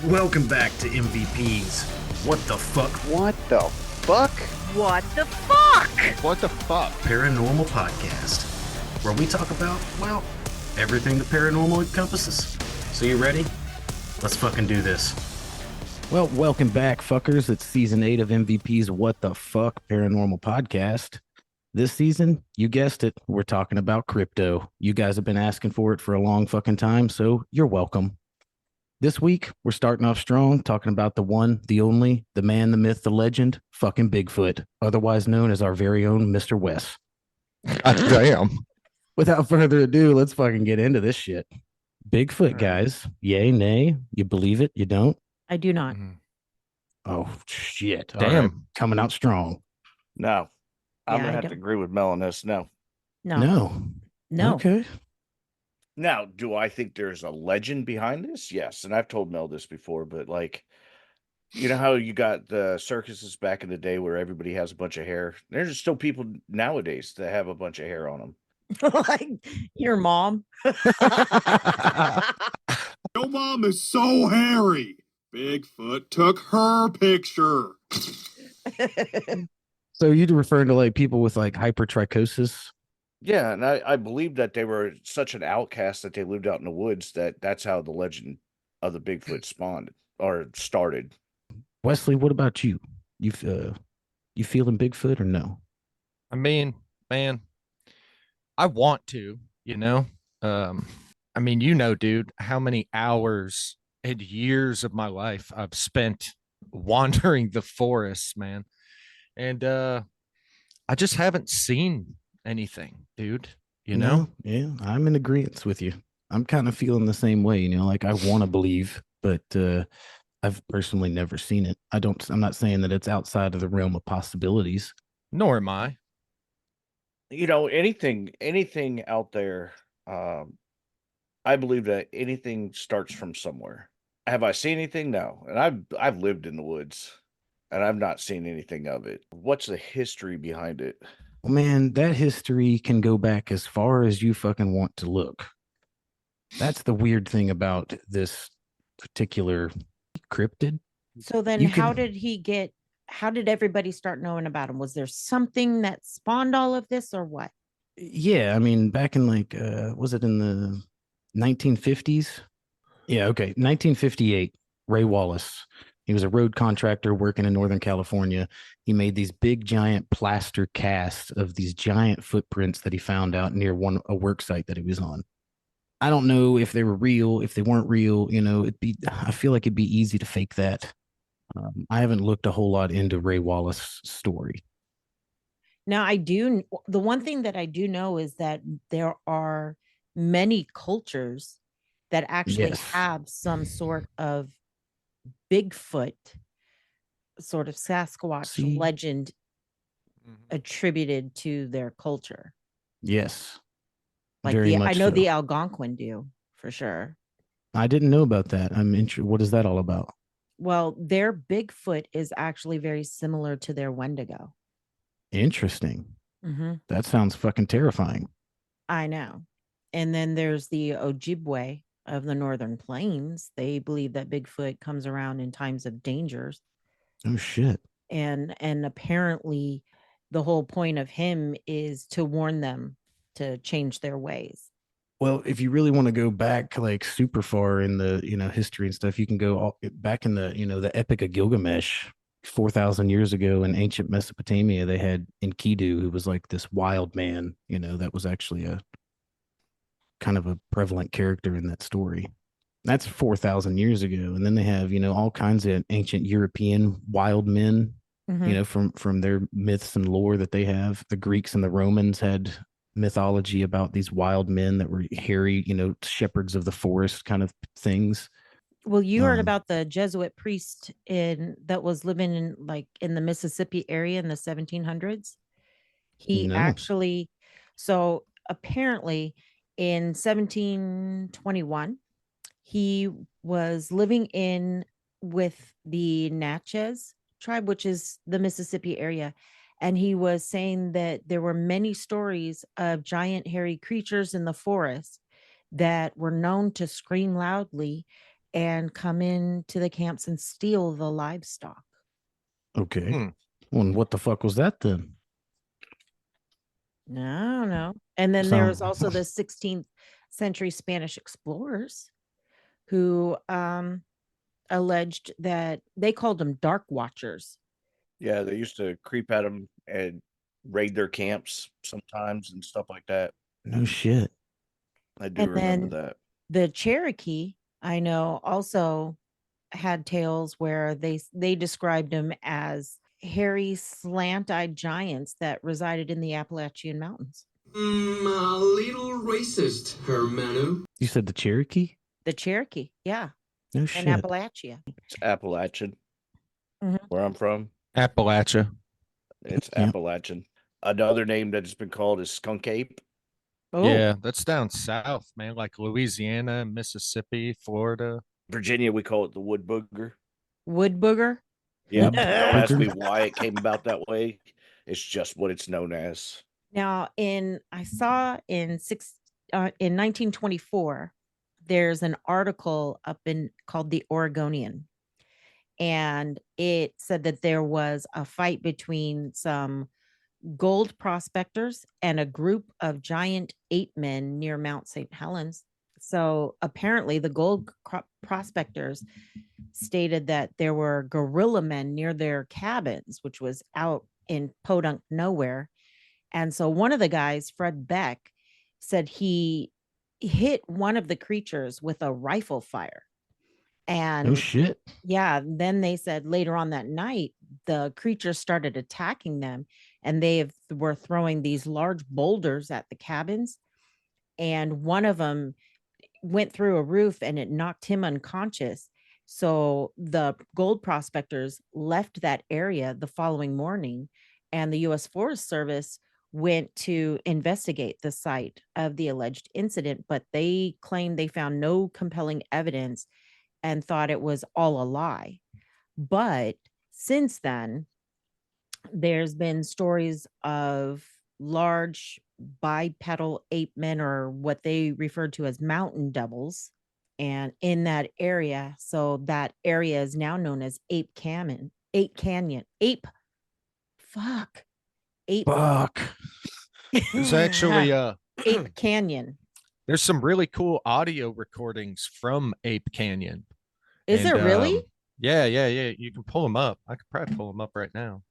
Welcome back to MVPs. What the fuck? What the fuck? What the fuck? What the fuck? Paranormal podcast, where we talk about, well, everything the paranormal encompasses. So you ready? Let's fucking do this. Well, welcome back, fuckers. It's season 8 of MVP's What the Fuck Paranormal Podcast. This season, you guessed it, we're talking about crypto. You guys have been asking for it for a long fucking time, so you're welcome. This week, we're starting off strong, talking about the one, the only, the man, the myth, the legend, fucking Bigfoot, otherwise known as our very own Mr. Wes. Damn. Without further ado, let's fucking get into this shit. Bigfoot, guys. Yay, nay? You believe it? You don't? I do not. Oh, shit. Damn. All right. Coming out strong. No. I'm Yeah, going I to have don't. to agree with Mel on this. No. No. Okay. Now, do I think there's a legend behind this? Yes. And I've told Mel this before, but like, you know how you got the circuses back in the day where everybody has a bunch of hair? There's still people nowadays that have a bunch of hair on them. Like your mom. Your mom is so hairy. Bigfoot took her picture. So you're referring to like people with like hypertrichosis? Yeah. And I believe that they were such an outcast that they lived out in the woods that's how the legend of the Bigfoot spawned or started. Wesley, what about you? You feeling Bigfoot or no? I mean, man, I want to, dude, how many hours and years of my life I've spent wandering the forests, man. And I just haven't seen anything, dude, you know? Yeah, I'm in agreement with you. I'm kind of feeling the same way, like I want to believe, but I've personally never seen it. I'm not saying that it's outside of the realm of possibilities. Nor am I. Anything out there, I believe that anything starts from somewhere. Have I seen anything? No. And I've lived in the woods and I've not seen anything of it. What's the history behind it? Well, man, that history can go back as far as you fucking want to look. That's the weird thing about this particular cryptid. So then how did everybody start knowing about him? Was there something that spawned all of this or what? Yeah, I mean, back in like, was it in the 1950s? Yeah, okay. 1958, Ray Wallace. He was a road contractor working in Northern California. He made these big, giant plaster casts of these giant footprints that he found out near a work site that he was on. I don't know if they were real, if they weren't real. I feel like it'd be easy to fake that. I haven't looked a whole lot into Ray Wallace's story. Now the one thing that I do know is that there are many cultures that actually Yes. have some sort of Bigfoot, sort of Sasquatch legend attributed to their culture. Yes. Like Very much I know so. the Algonquin do for sure. I didn't know about that. I'm interested. What is that all about? Well, their Bigfoot is actually very similar to their Wendigo. Interesting. Mm-hmm. That sounds fucking terrifying. I know. And then there's the Ojibwe of the Northern Plains. They believe that Bigfoot comes around in times of dangers. Oh shit. And apparently the whole point of him is to warn them to change their ways. Well, if you really want to go back like super far in the, history and stuff, you can go back in the, the Epic of Gilgamesh 4,000 years ago in ancient Mesopotamia. They had Enkidu, who was like this wild man, that was actually a kind of a prevalent character in that story. That's 4,000 years ago. And then they have, all kinds of ancient European wild men, from their myths and lore that they have. The Greeks and the Romans had mythology about these wild men that were hairy, shepherds of the forest kind of things. Well, you heard about the Jesuit priest that was living in the Mississippi area in the 1700s. So apparently in 1721, he was living in with the Natchez tribe, which is the Mississippi area. And he was saying that there were many stories of giant hairy creatures in the forest that were known to scream loudly and come into the camps and steal the livestock. Okay. Hmm. Well, and what the fuck was that then? I don't know. And then there was So- also the 16th century Spanish explorers who alleged that they called them dark watchers. Yeah, they used to creep at them and raid their camps sometimes and stuff like that. No shit. I do And remember then that. the Cherokee, I know, also had tales where they described them as hairy, slant-eyed giants that resided in the Appalachian Mountains. A little racist, Hermano. You said the Cherokee? The Cherokee, yeah, No in shit. Appalachia. It's Appalachian. Mhm. Where I'm from, Appalachia. it's Yeah. Appalachian. Another name that's been called is skunk ape. Oh, Yeah, that's down south, man, like Louisiana, Mississippi, Florida. Virginia, we call it the wood booger. wood booger. Yeah, Wood don't ask me booger? why it came about that way. It's just what it's known as. Now, I saw in 1924, there's an article up in called the Oregonian, and it said that there was a fight between some gold prospectors and a group of giant ape men near Mount St. Helens. So apparently, the prospectors stated that there were guerrilla men near their cabins, which was out in podunk nowhere. And so one of the guys, Fred Beck, said he hit one of the creatures with a rifle fire. And No shit. yeah, then they said later on that night, the creatures started attacking them, and were throwing these large boulders at the cabins. And one of them went through a roof and it knocked him unconscious. So the gold prospectors left that area the following morning, and the U.S. Forest Service went to investigate the site of the alleged incident, but they claimed they found no compelling evidence and thought it was all a lie. But since then, there's been stories of large bipedal ape men, or what they referred to as mountain devils, and in that area. So that area is now known as Ape Canyon. Ape Fuck. There's actually Ape Canyon. there's some really cool audio recordings from Ape Canyon. Is And, there really? Yeah. You can pull them up. I could probably pull them up right now.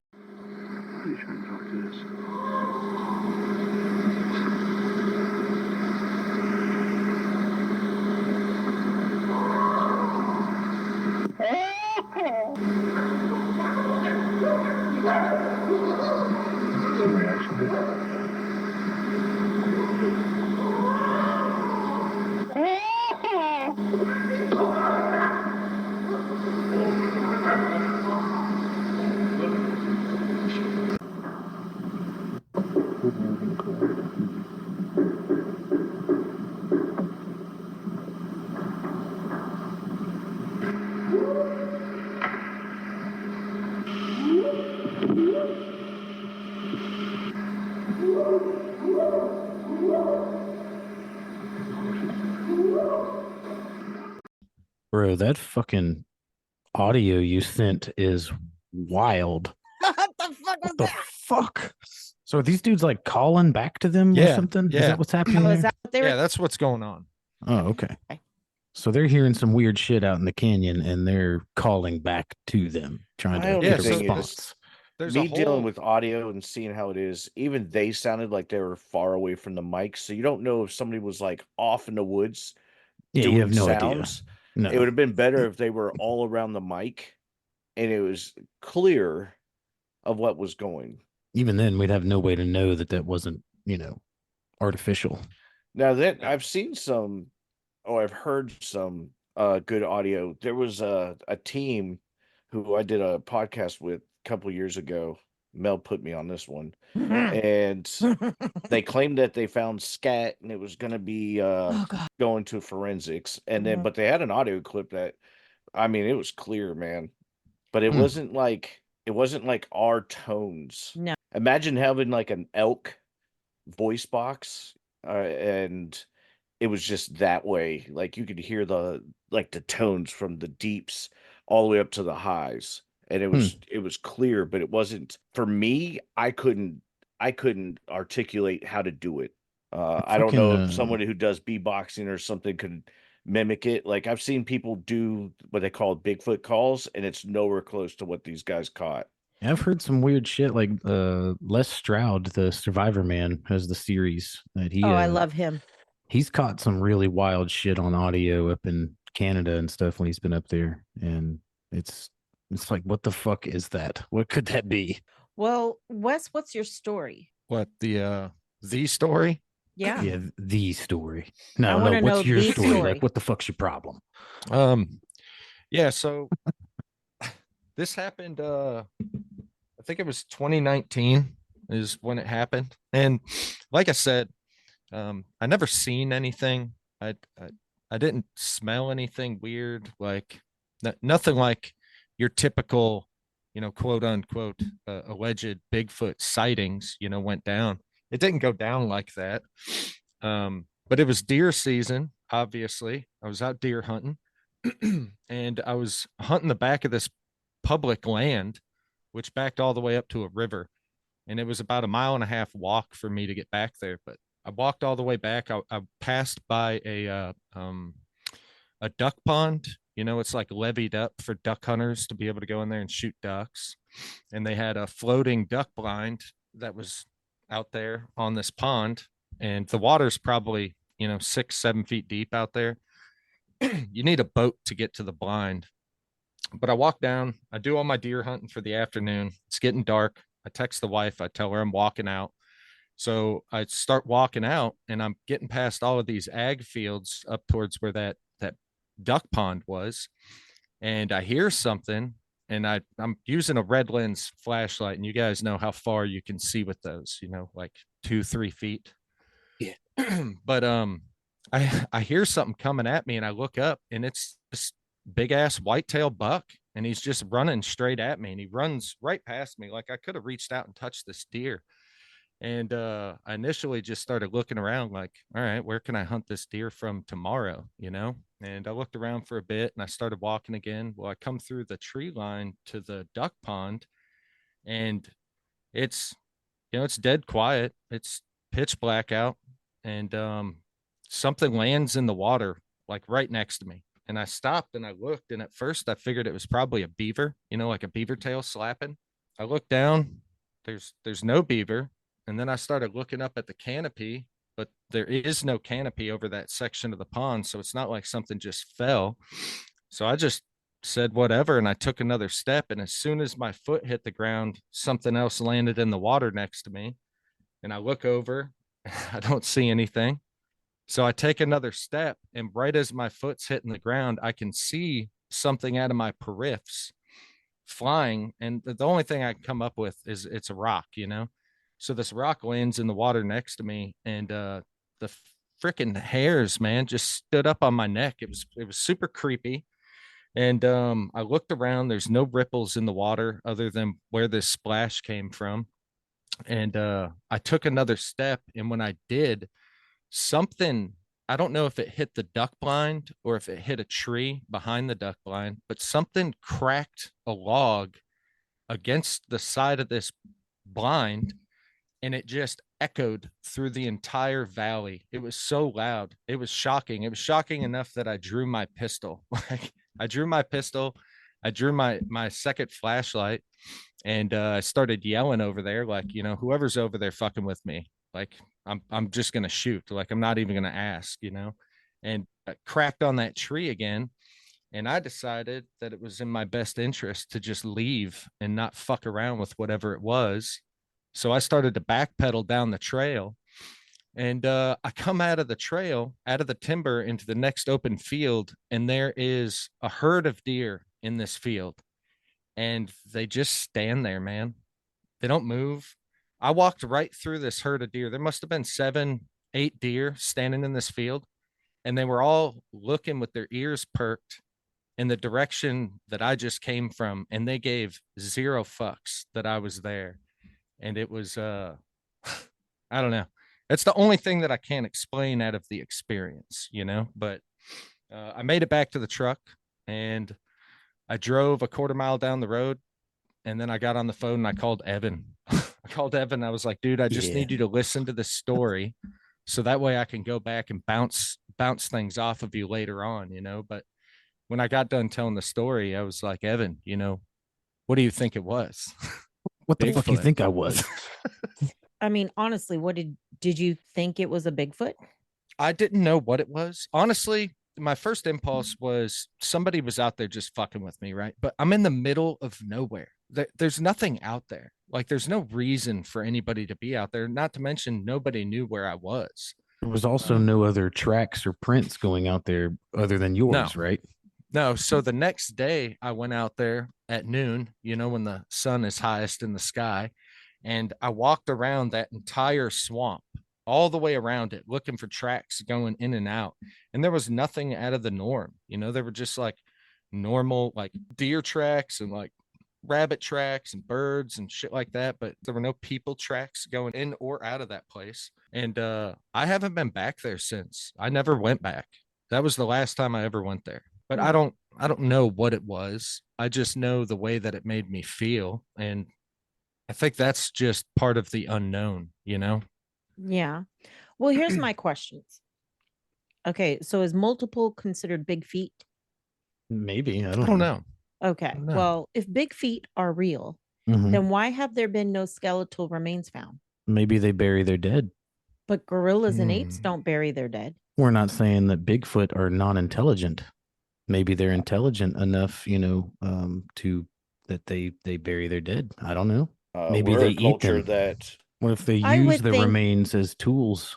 Bro, that fucking audio you sent is wild. What the fuck was What the that? fuck? So are these dudes like calling back to them or Yeah, something? Is yeah. that what's happening Oh, there? is that what they Yeah, were? that's what's going on. Oh, okay. Okay. So they're hearing some weird shit out in the canyon and they're calling back to them, trying My to only get a thing is- response. There's Me a whole dealing with audio and seeing how it is, even they sounded like they were far away from the mic. So you don't know if somebody was like off in the woods Yeah, doing you have no sounds. idea. It would No. have been better if they were all around the mic and it was clear of what was going. Even then, we'd have no way to know that that wasn't, artificial. Now that I've seen some, or I've heard some good audio. There was a team who I did a podcast with a couple years ago. Mel put me on this one, and they claimed that they found scat and it was going to be Oh god. going to forensics, and then Mhm. but they had an audio clip that, I mean, it was clear, man, but it Hmm. wasn't like our tones. No. Imagine having like an elk voice box, and it was just that way. Like you could hear the tones from the deeps all the way up to the highs. And it was clear, but it wasn't for me. I couldn't articulate how to do it. I don't Fucking know if someone who does beatboxing or something could mimic it. Like I've seen people do what they call Bigfoot calls, and it's nowhere close to what these guys caught. I've heard some weird shit like Les Stroud, the Survivor Man, has the series that Oh, I love him. he's caught some really wild shit on audio up in Canada and stuff when he's been up there. And it's like, what the fuck is that? What could that be? Well, Wes, what's your story? What the story? Yeah. Yeah, the story. I No, wanna know what's your the story? story. Like, what the fuck's your problem? Yeah, so this happened I think it was 2019 is when it happened. And like I said, I never seen anything. I didn't smell anything weird, like nothing like your typical, quote unquote, alleged Bigfoot sightings, went down. It didn't go down like that. But it was deer season, obviously. I was out deer hunting and I was hunting the back of this public land, which backed all the way up to a river. And it was about a mile and a half walk for me to get back there. But I walked all the way back. I passed by a duck pond. It's like levied up for duck hunters to be able to go in there and shoot ducks. And they had a floating duck blind that was out there on this pond. And the water's probably, 6-7 feet deep out there. You need a boat to get to the blind. But I walk down, I do all my deer hunting for the afternoon. It's getting dark. I text the wife, I tell her I'm walking out. So I start walking out and I'm getting past all of these ag fields up towards where that duck pond was. And I hear something and I'm using a red lens flashlight. And you guys know how far you can see with those, like 2-3 feet. Yeah. But I hear something coming at me and I look up and it's this big ass whitetail buck and he's just running straight at me and he runs right past me. Like I could have reached out and touched this deer. And I initially just started looking around like, all right, where can I hunt this deer from tomorrow? And I looked around for a bit and I started walking again. Well, I come through the tree line to the duck pond and it's, it's dead quiet. It's pitch black out and something lands in the water like right next to me. And I stopped and I looked, and at first I figured it was probably a beaver, like a beaver tail slapping. I looked down, there's no beaver. And then I started looking up at the canopy, but there is no canopy over that section of the pond. So it's not like something just fell. So I just said whatever, and I took another step. And as soon as my foot hit the ground, something else landed in the water next to me. And I look over, I don't see anything. So I take another step, and right as my foot's hitting the ground, I can see something out of my periffs flying. And the only thing I can come up with is it's a rock, So this rock lands in the water next to me, and the freaking hairs, man, just stood up on my neck. It was super creepy. And I looked around. There's no ripples in the water other than where this splash came from. And I took another step, and when I did, something, I don't know if it hit the duck blind or if it hit a tree behind the duck blind, but something cracked a log against the side of this blind and it just echoed through the entire valley. It was so loud. It was shocking. It was shocking enough that I drew my pistol. Like I drew my pistol. I drew my second flashlight and I started yelling over there, like, whoever's over there fucking with me, like I'm just gonna shoot. Like I'm not even gonna ask, and I cracked on that tree again. And I decided that it was in my best interest to just leave and not fuck around with whatever it was. So I started to backpedal down the trail. And I come out of the trail, out of the timber into the next open field. And there is a herd of deer in this field. And they just stand there, man. They don't move. I walked right through this herd of deer. There must have been 7-8 deer standing in this field. And they were all looking with their ears perked in the direction that I just came from. And they gave zero fucks that I was there. And it was, I don't know. It's the only thing that I can't explain out of the experience, but I made it back to the truck and I drove a quarter mile down the road. And then I got on the phone and I called Evan. I called Evan. I was like, dude, I just need you to listen to this story. So that way I can go back and bounce things off of you later on, But when I got done telling the story, I was like, Evan, what do you think it was? What the fuck you Bigfoot. think I was? I mean, honestly, what did you think it was a Bigfoot? I didn't know what it was. Honestly, my first impulse was somebody was out there just fucking with me, right? But I'm in the middle of nowhere. There's nothing out there. Like, there's no reason for anybody to be out there. Not to mention, nobody knew where I was. There was also no other tracks or prints going out there other than yours, right? No. So the next day, I went out there at noon, when the sun is highest in the sky, and I walked around that entire swamp, all the way around it, looking for tracks going in and out. And there was nothing out of the norm. They were just like normal, like deer tracks and like rabbit tracks and birds and shit like that. But there were no people tracks going in or out of that place. And I haven't been back there since. I never went back. That was the last time I ever went there. But I don't know what it was. I just know the way that it made me feel. And I think that's just part of the unknown, Yeah. Well, here's my questions. Okay, so is multiple considered big feet? Maybe. I I don't know. Okay. No. Well, if big feet are real, Mhm. then why have there been no skeletal remains found? Maybe they bury their dead. But gorillas and apes don't bury their dead. We're not saying that Bigfoot are non-intelligent. Maybe they're intelligent enough, to that they bury their dead. I don't know. Maybe We're they a eat culture them. that What if they I use would the think- remains as tools?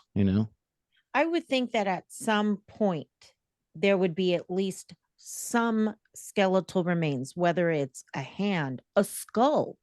I would think that at some point there would be at least some skeletal remains, whether it's a hand, a skull,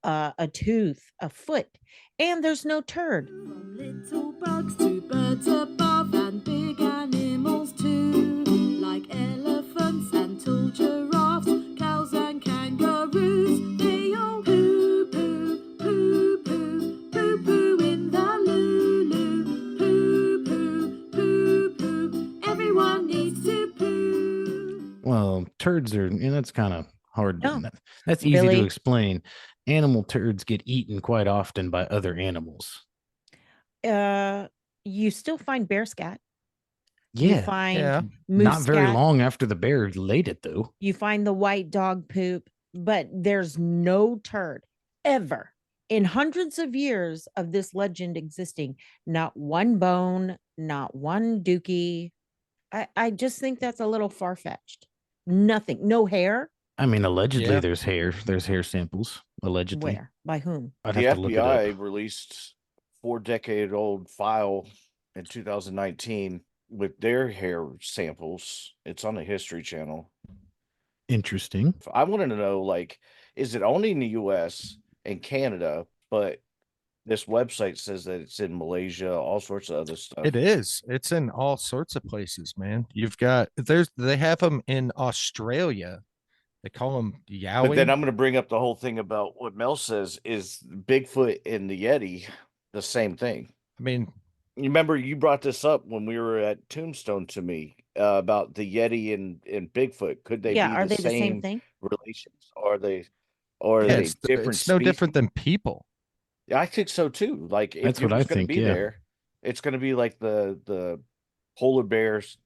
a tooth, a foot, and there's no turd. From little bugs to birds above and big animals too, like elephants and tall giraffes, cows and kangaroos. They all poo poo, poo poo, poo poo in the loo. Poo poo, poo poo. Everyone needs to poo. Well, turds are, that's kind of hard. No. That's easy to Billy. explain. Animal turds get eaten quite often by other animals. You still find bear scat. Yeah. You find Yeah. moose Not very scat. long after the bear laid it, though. You find the white dog poop, but there's no turd ever in hundreds of years of this legend existing. Not one bone, not one dookie. I just think that's a little far-fetched. Nothing, no hair. I mean, allegedly, Yeah. there's hair. There's hair samples. Allegedly. Where? By whom? I'd the have to look it up. FBI released 4-decade-old file in 2019 with their hair samples. It's on the History Channel. Interesting. I wanted to know, like, is it only in the U.S. and Canada, but this website says that it's in Malaysia, all sorts of other stuff. It is. It's in all sorts of places, man. They have them in Australia. They call them Yowie. But then I'm going to bring up the whole thing about what Mel says is Bigfoot and the Yeti the same thing. I mean, You remember you brought this up when we were at Tombstone to me about the Yeti and Bigfoot. Could they Yeah, be are the they the same same thing? relations? Are they yeah, different? it's no different than people. Yeah, I think so too. Like if That's you're what I going to think, be yeah. there, it's going to be like the polar bears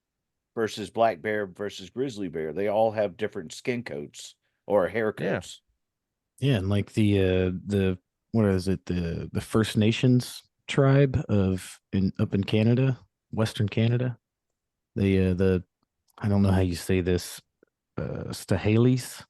versus black bear versus grizzly bear. They all have different skin coats or hair Yeah. coats. Yeah, and like the what is it? The First Nations tribe up in Canada, Western Canada. The I don't know how you say this, Stahalis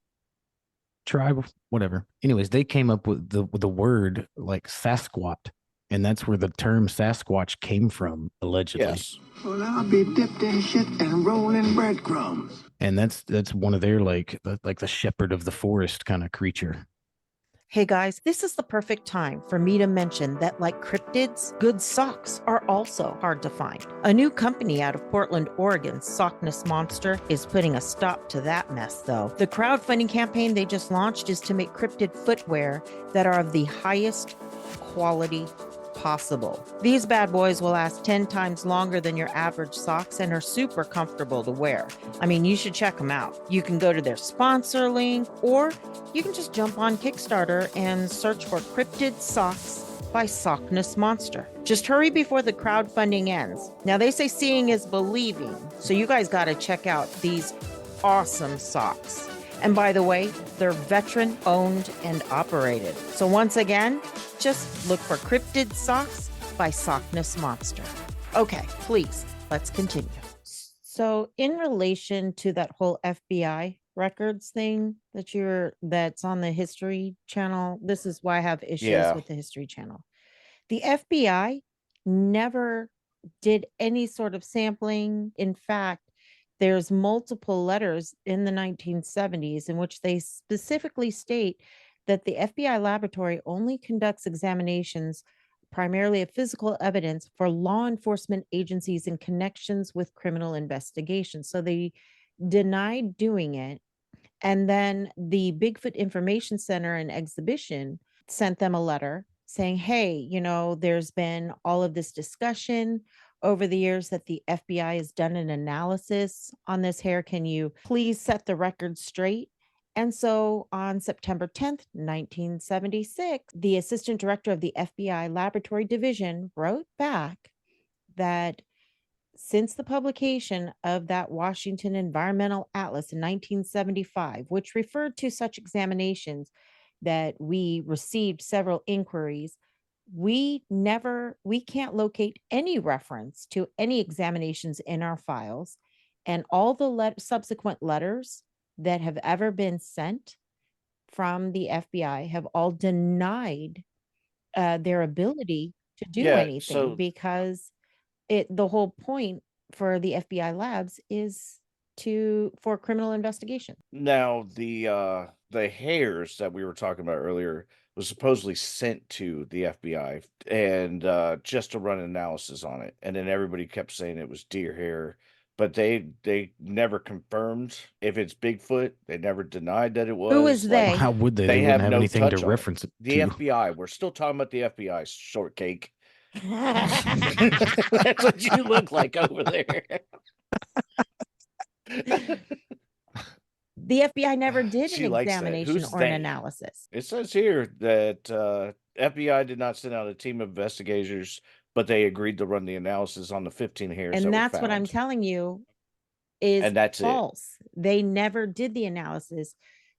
tribe, whatever. Anyways, they came up with the word like Sasquatch, and that's where the term Sasquatch came from, allegedly. Yes. Well, I'll be dipped in shit and rolling breadcrumbs. And that's one of their like the shepherd of the forest kind of creature. Hey guys, this is the perfect time for me to mention that, like cryptids, good socks are also hard to find. A new company out of Portland, Oregon, Sockness Monster, is putting a stop to that mess, though. The crowdfunding campaign they just launched is to make cryptid footwear that are of the highest quality possible. These bad boys will last 10 times longer than your average socks and are super comfortable to wear. I mean, you should check them out. You can go to their sponsor link, or you can just jump on Kickstarter and search for Cryptid Socks by Sockness Monster. Just hurry before the crowdfunding ends. Now, they say seeing is believing, so you guys got to check out these awesome socks. And by the way, they're veteran owned and operated. So once again, just look for Cryptid Socks by Sockness Monster. Okay, please, let's continue. So in relation to that whole FBI records thing that's on the History Channel, this is why I have issues with the History Channel. The FBI never did any sort of sampling. In fact, there's multiple letters in the 1970s in which they specifically state that the FBI laboratory only conducts examinations primarily of physical evidence for law enforcement agencies in connections with criminal investigations. So they denied doing it. And then the Bigfoot Information Center and Exhibition sent them a letter saying, hey, there's been all of this discussion over the years that the FBI has done an analysis on this hair. Can you please set the record straight? And so on September 10th, 1976, the assistant director of the FBI Laboratory Division wrote back that since the publication of that Washington Environmental Atlas in 1975, which referred to such examinations, that we received several inquiries, we can't locate any reference to any examinations in our files, and all the subsequent letters that have ever been sent from the FBI have all denied their ability to do anything, because the whole point for the FBI labs is for criminal investigation. Now, the hairs that we were talking about earlier was supposedly sent to the FBI and just to run an analysis on it. And then everybody kept saying it was deer hair, but they never confirmed if it's Bigfoot. They never denied that it was. Who is they? How would they? They wouldn't have have no anything to touch on it. reference it The to. FBI. We're still talking about the FBI, shortcake. That's what you look like over there. The FBI never did She an likes that. examination Who's or an they? analysis. It says here that FBI did not send out a team of investigators, but they agreed to run the analysis on the 15 hairs. And that that's were what I'm found. telling you is And that's false. They never did the analysis.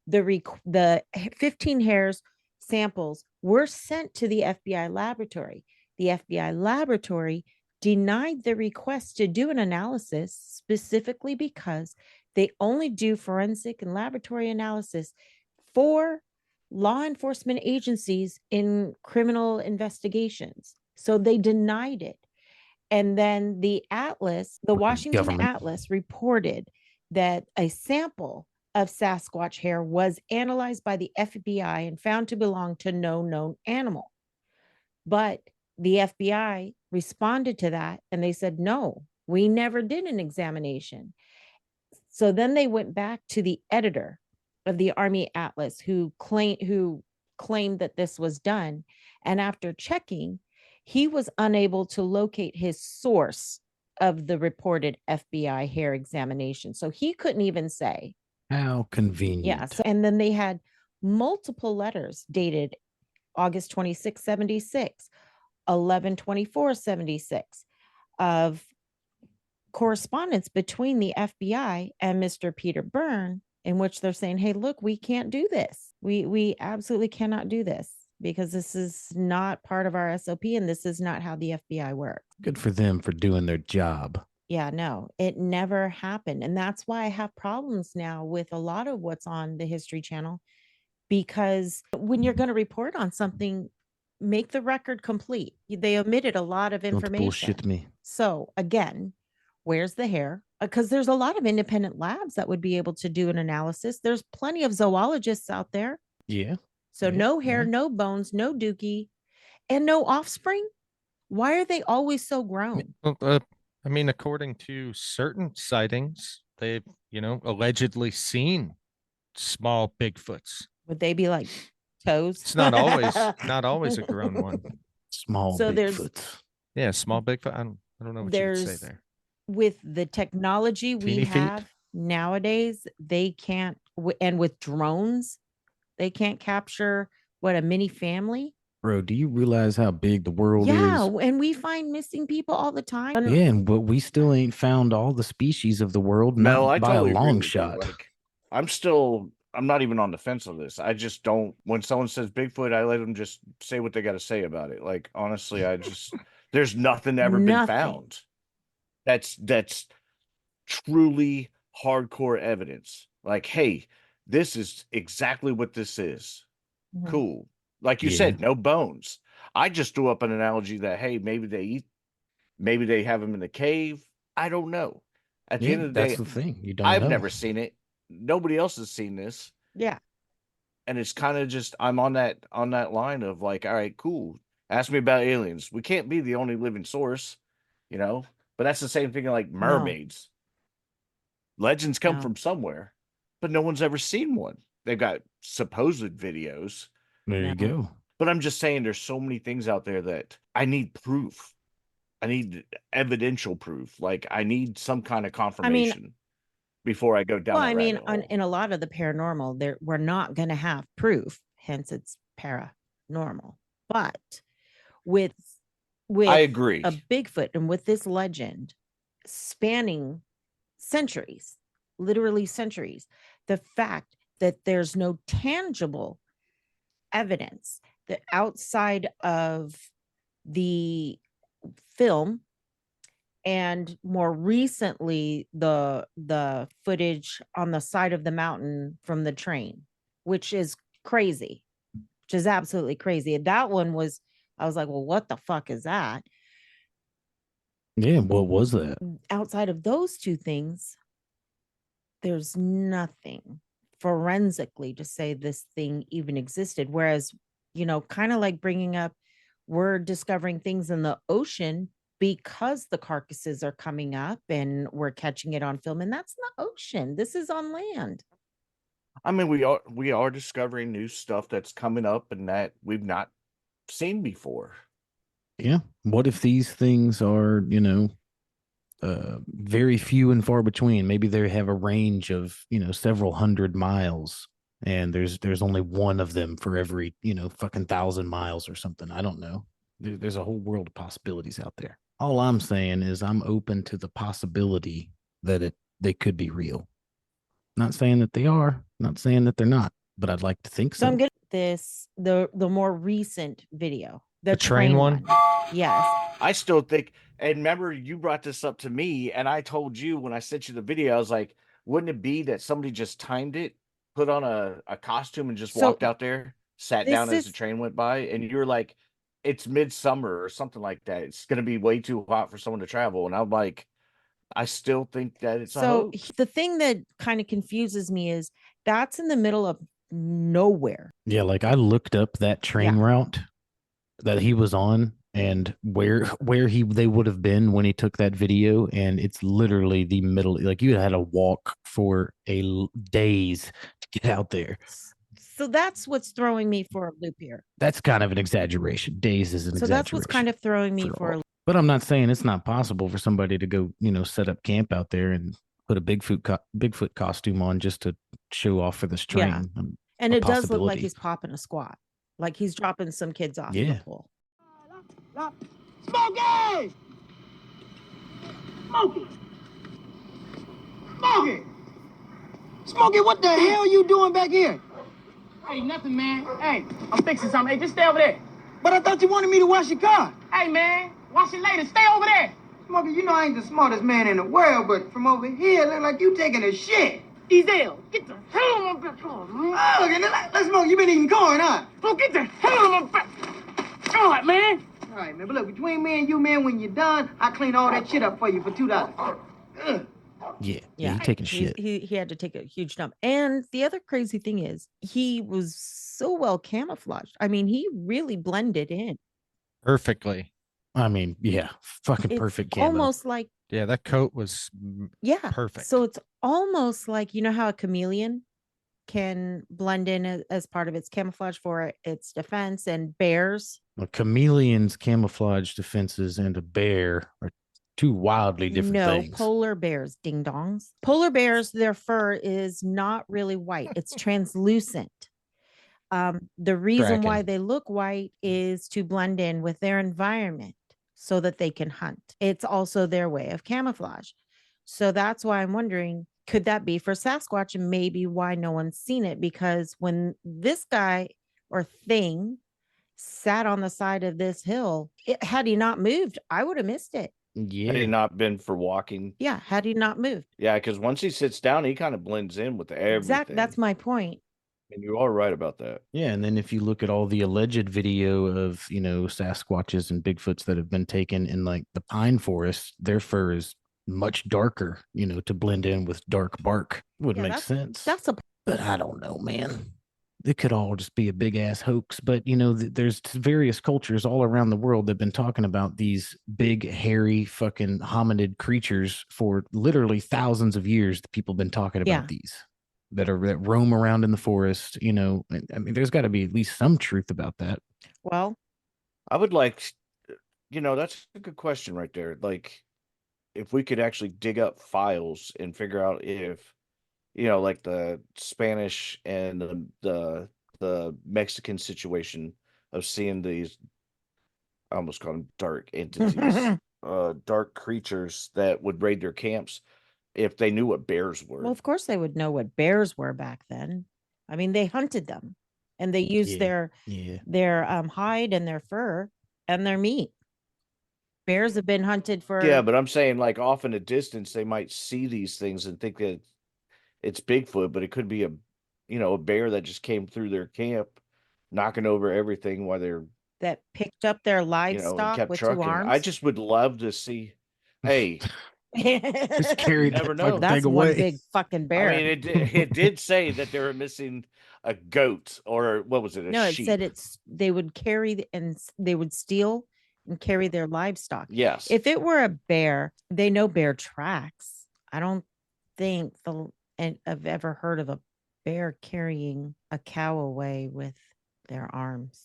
The 15 hairs samples were sent to the FBI laboratory. The FBI laboratory denied the request to do an analysis, specifically because they only do forensic and laboratory analysis for law enforcement agencies in criminal investigations. So they denied it. And then the Atlas, the Washington Government. Atlas, reported that a sample of Sasquatch hair was analyzed by the FBI and found to belong to no known animal. But the FBI responded to that and they said, no, we never did an examination. So then they went back to the editor of the Army Atlas who claimed that this was done. And after checking, he was unable to locate his source of the reported FBI hair examination. So he couldn't even say. How convenient. Yes. And then they had multiple letters dated August 26, 76, 11/24/76 of correspondence between the FBI and Mr. Peter Byrne, in which they're saying, hey, look, we can't do this. We absolutely cannot do this because this is not part of our SOP and this is not how the FBI works. Good for them for doing their job. Yeah, no, it never happened. And that's why I have problems now with a lot of what's on the History Channel, because when you're going to report on something, make the record complete. They omitted a lot of Don't information. bullshit me. So again, where's the hair? Because there's a lot of independent labs that would be able to do an analysis. There's plenty of zoologists out there. Yeah. So Yeah, no hair, yeah. no bones, no dookie, and no offspring. Why are they always so grown? I mean, according to certain sightings, they've, allegedly seen small Bigfoots. Would they be like toes? It's not always a grown one. Small So there's Bigfoots. Yeah, small Bigfoot. I don't know what you could say there's there. with the technology we Teeny feet? have nowadays, they can't and with drones, they can't capture what a mini family. Bro, do you realize how big the world Yeah, is? and we find missing people all the time. Yeah, but we still ain't found all the species of the world, Mel, not I by totally a agree long with you. shot. Like, I'm not even on the fence of this. I just don't. When someone says Bigfoot, I let them just say what they got to say about it. Like, honestly, there's nothing ever been Nothing. found. That's truly hardcore evidence. Like, hey, this is exactly what this is. Mhm. Cool. Like you Yeah. said, no bones. I just threw up an analogy that, hey, maybe they have them in the cave. I don't know. At the Yeah, end of the that's day, the thing. You don't I've know. never seen it. Nobody else has seen this. Yeah. And it's kind of just I'm on that line of like, all right, cool. Ask me about aliens. We can't be the only living source, you know? But that's the same thing like No. mermaids. Legends come No. from somewhere, but no one's ever seen one. They've got supposed videos. There No. you go. But I'm just saying there's so many things out there that I need proof. I need evidential proof. Like I need some kind of confirmation before I go down Well, that I mean, rabbit hole. in a lot of the paranormal, we're not going to have proof, hence it's paranormal. But with I agree. a Bigfoot and with this legend spanning centuries, literally centuries, the fact that there's no tangible evidence that outside of the film and more recently the footage on the side of the mountain from the train, which is crazy, which is absolutely crazy. That one was, I was like, well, what the fuck is that? Yeah, what was that? Outside of those two things, there's nothing forensically to say this thing even existed. Whereas, kind of like bringing up, we're discovering things in the ocean because the carcasses are coming up and we're catching it on film, and that's in the ocean. This is on land. I mean, we are discovering new stuff that's coming up and that we've not seen before. Yeah. What if these things are, very few and far between? Maybe they have a range of, several hundred miles, and there's only one of them for every, fucking 1,000 miles or something. I don't know. There's a whole world of possibilities out there. All I'm saying is I'm open to the possibility that they could be real. Not saying that they are, not saying that they're not, but I'd like to think so. So I'm getting this, the more recent video, the train one? Yes. I still think, and remember you brought this up to me, and I told you when I sent you the video, I was like, wouldn't it be that somebody just timed it, put on a costume and just So walked out there, sat down as the train went by, and you were like, it's midsummer or something like that. It's going to be way too hot for someone to travel. And I'm like, I still think that it's a hoax. The thing that kind of confuses me is that's in the middle of nowhere. Yeah, like I looked up that train route that he was on and where they would have been when he took that video, and it's literally the middle. Like you had to walk for days to get out there. So that's what's throwing me for a loop here. That's kind of an exaggeration. Days is an exaggeration. So that's what's kind of throwing me for a loop. But I'm not saying it's not possible for somebody to go, set up camp out there and put a Bigfoot costume on just to show off for this train. Yeah. And it does look like he's popping a squat, like he's dropping some kids off in the pool. Smokey! Smokey! Smokey! Smokey, what the hell you doing back here? Hey, nothing, man. Hey, I'm fixing something. Hey, just stay over there. But I thought you wanted me to wash your car. Hey, man, wash it later. Stay over there. Smokey, you know I ain't the smartest man in the world, but from over here, it look like you taking a shit. Ezel, get the hell out of my back, man. Oh, okay, let's smoke. You been eating corn, huh? Oh, get the hell out of my back. All right, man. All right, man, but look, between me and you, man, when you're done, I'll clean all that shit up for you for $2. Yeah, he's taking shit. He had to take a huge dump. And the other crazy thing is he was so well camouflaged. I mean, he really blended in perfectly. I mean, yeah, fucking perfect camo. Almost like, yeah, that coat was perfect. So it's almost like, you know how a chameleon can blend in as part of its camouflage for its defense, and bears. A chameleon's camouflage defenses and a bear are two wildly different No, things. polar bears, ding dongs. Polar bears, their fur is not really white, it's translucent. The reason why Tracking. they look white is to blend in with their environment so that they can hunt. It's also their way of camouflage. So that's why I'm wondering, could that be for Sasquatch, and maybe why no one's seen it? Because when this guy or thing sat on the side of this hill, had he not moved, I would have missed it. Had he Yeah. not been for walking. Yeah, had he not moved. Yeah, because once he sits down, he kind of blends in with everything. Exactly. That's my point. And you are right about that. Yeah, and then if you look at all the alleged video of, Sasquatches and Bigfoots that have been taken in like the pine forest, their fur is much darker, to blend in with dark bark. Would Yeah, make sense. That's a But I don't know, man. It could all just be a big ass hoax. But, there's various cultures all around the world that have been talking about these big, hairy, fucking hominid creatures for literally thousands of years. The people have been talking about Yeah. these that roam around in the forest. I mean, there's got to be at least some truth about that. well, I would like, that's a good question right there. Like, if we could actually dig up files and figure out if, like the Spanish and the Mexican situation of seeing these, I almost call them dark entities, dark creatures that would raid their camps, if they knew what bears were. Well, of course they would know what bears were back then. I mean, they hunted them, and they used their hide and their fur and their meat. Bears have been hunted for. Yeah, but I'm saying, like, off in a distance, they might see these things and think that it's Bigfoot, but it could be a bear that just came through their camp, knocking over everything while they're, that picked up their and livestock kept with trucking. 2 arms. I just would love to see. Hey, Just carried never that fucking know. That's thing one away. big fucking bear. I mean, it did say that they were missing a goat, or what was it? A no, sheep. it said they would carry and they would steal and carry their livestock. Yes. If it were a bear, they know bear tracks. I don't think I've ever heard of a bear carrying a cow away with their arms.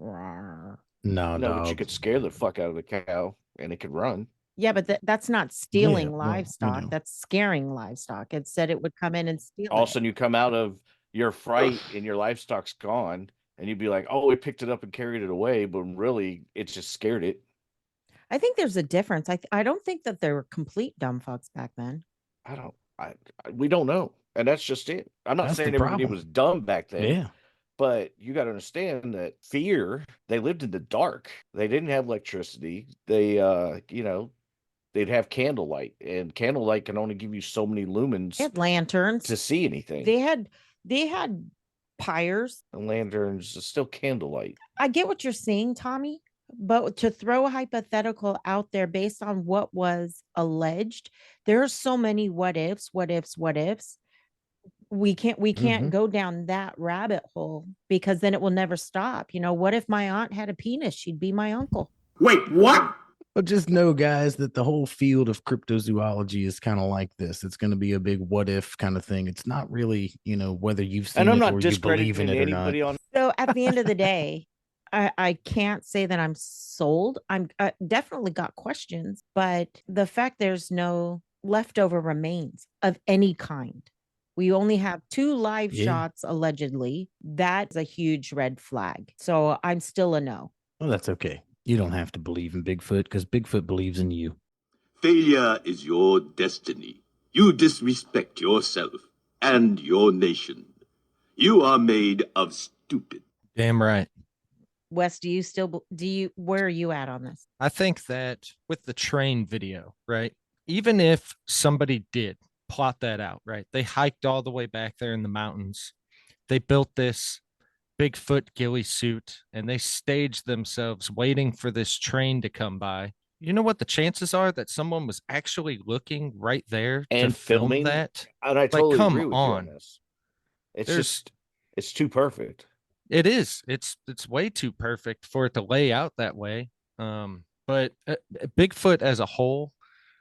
Rawr. No, No, but you dog. could scare the fuck out of the cow and it could run. Yeah, but that's not stealing well, livestock. That's scaring livestock. It said it would come in and steal All of a it. sudden, you come out of your fright and your livestock's gone, and you'd be like, "Oh, we picked it up and carried it away," but really, it just scared it. I think there's a difference. I don't think that they were complete dumb fucks back then. We don't know, and that's just it. I'm not That's the saying everybody problem. was dumb back then. Yeah. But you got to understand that fear, they lived in the dark. They didn't have electricity. They, they'd have candlelight, and candlelight can only give you so many lumens They had lanterns. to see anything. They had pyres. And lanterns is still candlelight. I get what you're saying, Tommy, but to throw a hypothetical out there based on what was alleged, there are so many what ifs. We can't go down that rabbit hole, because then it will never stop. What if my aunt had a penis? She'd be my uncle. Wait, what? But just know, guys, that the whole field of cryptozoology is kind of like this. It's going to be a big what if kind of thing. It's not really, whether you've seen And I'm it not or you believe in discrediting it or not. anybody on. So at the end of the day, I can't say that I'm sold. I'm definitely got questions, but the fact there's no leftover remains of any kind. We only have 2 live shots, allegedly. That's a huge red flag. So I'm still a no. Well, that's okay. You don't have to believe in Bigfoot because Bigfoot believes in you. Failure is your destiny. You disrespect yourself and your nation. You are made of stupid. Damn right. Wes, where are you at on this? I think that with the train video, right? Even if somebody did plot that out, right? They hiked all the way back there in the mountains. They built this Bigfoot ghillie suit and they staged themselves waiting for this train to come by. You know what the chances are that someone was actually looking right there And to film filming that? And I totally come agree with on. you on this. It's too perfect. It is. It's way too perfect for it to lay out that way. But Bigfoot as a whole,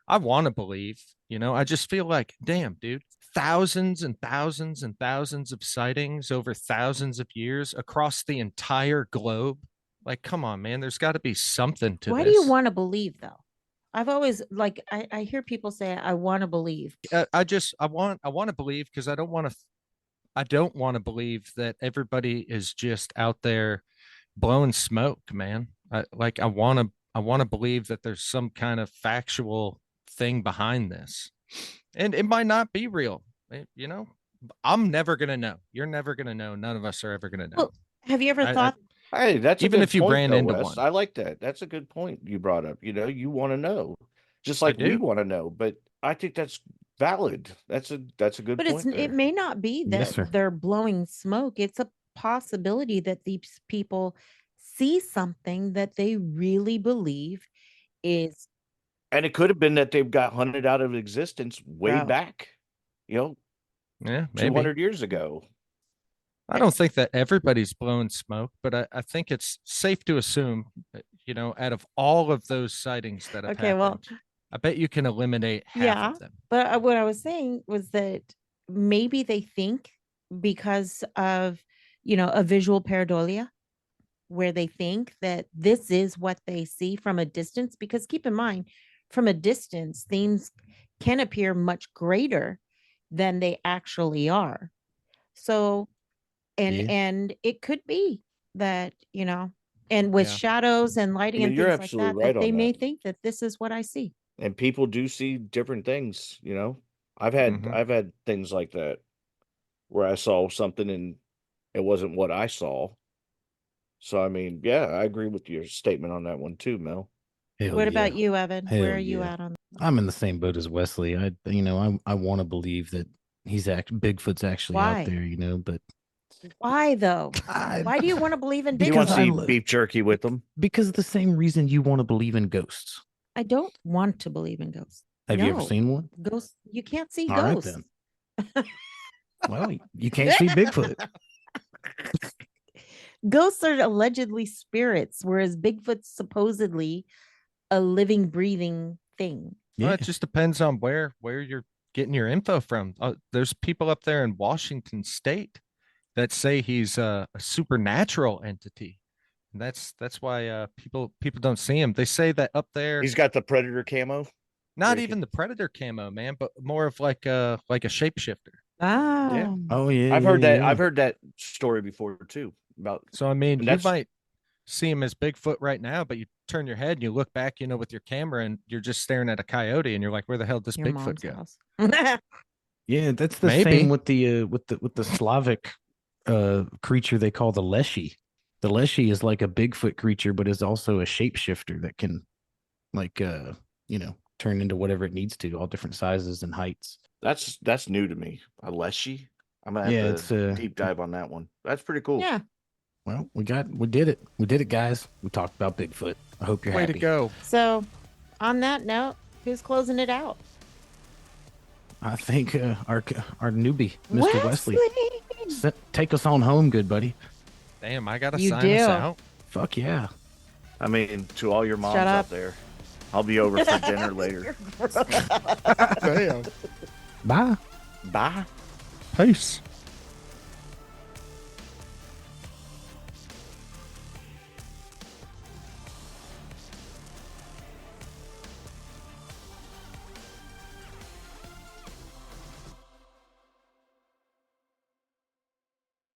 I want to believe, I just feel like, damn, dude, thousands and thousands and thousands of sightings over thousands of years across the entire globe. Like, come on, man. There's got to be something to Why this. do you want to believe though? I've always like I hear people say I want to believe. I want to believe because I don't want to believe that everybody is just out there blowing smoke, man. I want to believe that there's some kind of factual thing behind this, and it might not be real. You know, I'm never gonna know. You're never gonna know. None of us are ever gonna know. Well, have you ever thought? Hey, that's a even good if you point, ran though, into Wes. one. I like that. That's a good point you brought up. You know, you want to know, just like we do. want to know. But I think that's valid. That's a good But point. it may not be that Yes, sir. they're blowing smoke. It's a possibility that these people see something that they really believe is And it could have been that they've got hunted out of existence way Bro. back, you know, Yeah, maybe. 200 years ago. I don't think that everybody's blowing smoke, but I think it's safe to assume, you know, out of all of those sightings that have Okay, happened, well, I bet you can eliminate half yeah, of them. but what I was saying was that maybe they think because of, a visual pareidolia, where they think that this is what they see from a distance. Because keep in mind, from a distance, things can appear much greater than they actually are. So, Yeah. and it could be that, and with Yeah. shadows and lighting mean, and you're things like absolutely that, right that they on may that. think that this is what I see. And people do see different things, you know. I've had things like that where I saw something and it wasn't what I saw. So I mean, yeah, I agree with your statement on that one too, Mel. Hell What yeah. about you, Evan? Hell Where are you yeah. at on? I'm in the same boat as Wesley. I want to believe that Bigfoot's actually Why? out there, but Why though? I, Why do you want to believe in Do you want Because to I see Bigfoot? lo- beef jerky with them? because the same reason you want to believe in ghosts. I don't want to believe in ghosts. Have you ever No. seen one? Ghosts? You can't see All right, ghosts. then. Well, you can't see Bigfoot. Ghosts are allegedly spirits, whereas Bigfoot's supposedly a living, breathing thing. Well, Yeah. it just depends on where you're getting your info from. There's people up there in Washington State that say he's a supernatural entity. And that's why people don't see him. They say that up there, He's got the predator camo. not Ricky. even the predator camo, man, but more of like a shapeshifter. Ah, Oh yeah. I've heard that. yeah. I've heard that story before too. About So I mean, And you that's- might see him as Bigfoot right now, but you turn your head and you look back, with your camera, and you're just staring at a coyote, and you're like, "Where the hell does your Bigfoot mom's go?" house. Yeah, that's the Maybe. same with the Slavic creature they call the Leshy. The Leshy is like a Bigfoot creature, but is also a shapeshifter that can turn into whatever it needs to, all different sizes and heights. That's new to me. A leshy. I'm gonna have Yeah, to it's deep dive on that one. That's pretty cool. Yeah. Well, we did it, guys. We talked about Bigfoot. I hope you're Way happy. to go! So, on that note, who's closing it out? I think our newbie, Mr. Wesley, take us on home, good buddy. Damn, I gotta You sign us do. out. Fuck yeah. I mean, to all your moms Shut out up. there, I'll be over for dinner later. Damn. Bye. Bye. Peace.